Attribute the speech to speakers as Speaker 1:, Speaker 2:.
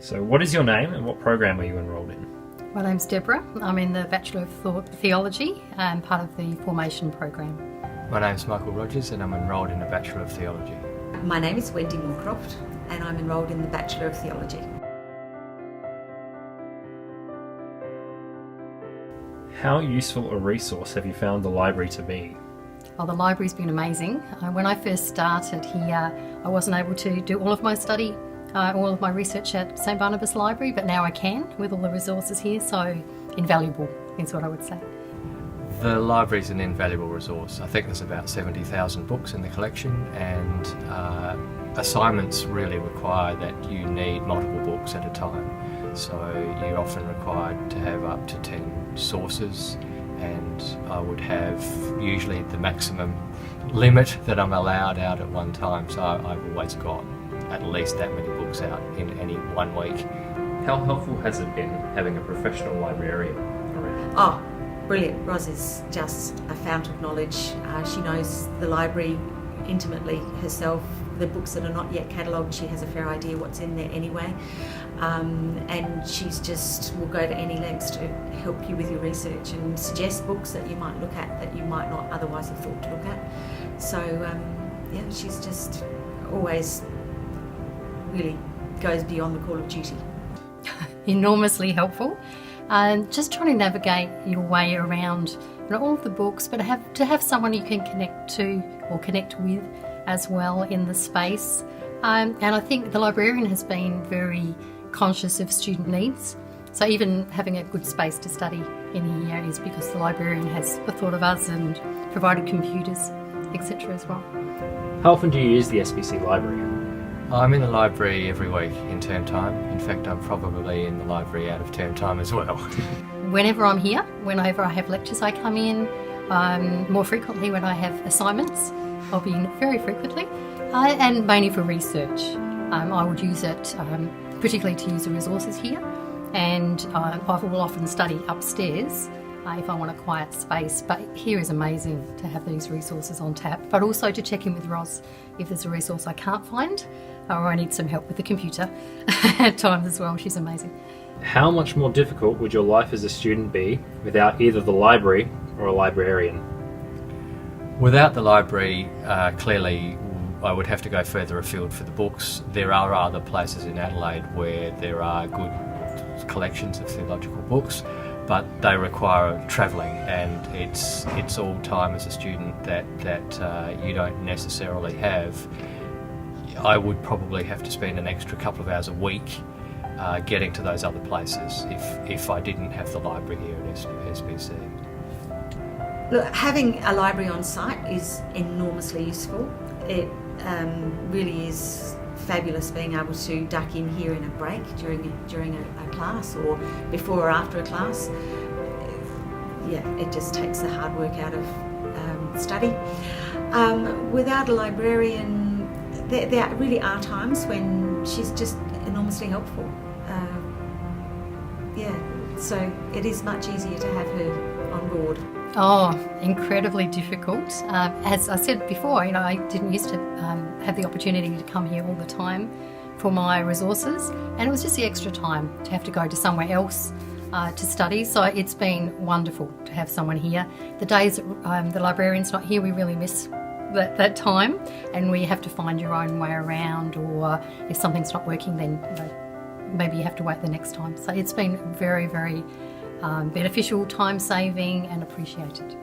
Speaker 1: So what is your name and what program are you enrolled in?
Speaker 2: My name's Deborah. I'm in the Bachelor of Theology and part of the formation program.
Speaker 3: My name's Michael Rogers and I'm enrolled in the Bachelor of Theology.
Speaker 4: My name is Wendy Moorcroft and I'm enrolled in the Bachelor of Theology.
Speaker 1: How useful a resource have you found the library to be?
Speaker 2: Oh, the library's been amazing. When I first started here, I wasn't able to do all of my study, all of my research at St Barnabas Library, but now I can with all the resources here, so invaluable is what I would say.
Speaker 3: The library's an invaluable resource. I think there's about 70,000 books in the collection, and assignments really require that you need multiple books at a time. So you're often required to have up to 10 sources, and I would have usually the maximum limit that I'm allowed out at one time, so I've always got at least that many books out in any 1 week.
Speaker 1: How helpful has it been having a professional librarian around?
Speaker 4: Oh, brilliant. Ros is just a fount of knowledge. She knows the library intimately herself. The books that are not yet catalogued, she has a fair idea what's in there anyway. And she's just will go to any lengths to help you with your research and suggest books that you might look at that you might not otherwise have thought to look at. So yeah, she's just always really goes beyond the call of duty.
Speaker 2: Enormously helpful. Just trying to navigate your way around all of the books, but to have someone you can connect to or connect with as well in the space. And I think the librarian has been very conscious of student needs. So even having a good space to study in here is because the librarian has thought of us and provided computers, etc. as well.
Speaker 1: How often do you use the SBC Library?
Speaker 3: I'm in the library every week in term time. In fact, I'm probably in the library out of term time as well.
Speaker 2: Whenever I'm here, whenever I have lectures I come in, more frequently when I have assignments, I'll be in very frequently, and mainly for research. I would use it particularly to use the resources here, and I will often study upstairs if I want a quiet space, but here is amazing to have these resources on tap, but also to check in with Ros if there's a resource I can't find or I need some help with the computer at times as well. She's amazing.
Speaker 1: How much more difficult would your life as a student be without either the library or a librarian?
Speaker 3: Without the library, clearly I would have to go further afield for the books. There are other places in Adelaide where there are good collections of theological books, but they require travelling, and it's all time as a student that you don't necessarily have. I would probably have to spend an extra couple of hours a week getting to those other places if I didn't have the library here at SBC.
Speaker 4: Look, having a library on site is enormously useful. It really is fabulous being able to duck in here in a break during a class or before or after a class. Yeah, it just takes the hard work out of study. Without a librarian, there really are times when she's just enormously helpful. Yeah, so it is much easier to have her on board.
Speaker 2: Oh, incredibly difficult. As I said before, I didn't used to have the opportunity to come here all the time for my resources, and it was just the extra time to have to go to somewhere else to study. So it's been wonderful to have someone here. The days that the librarian's not here, we really miss that time, and we have to find your own way around, or if something's not working, then maybe you have to wait the next time. So it's been very, very beneficial, time-saving and appreciated.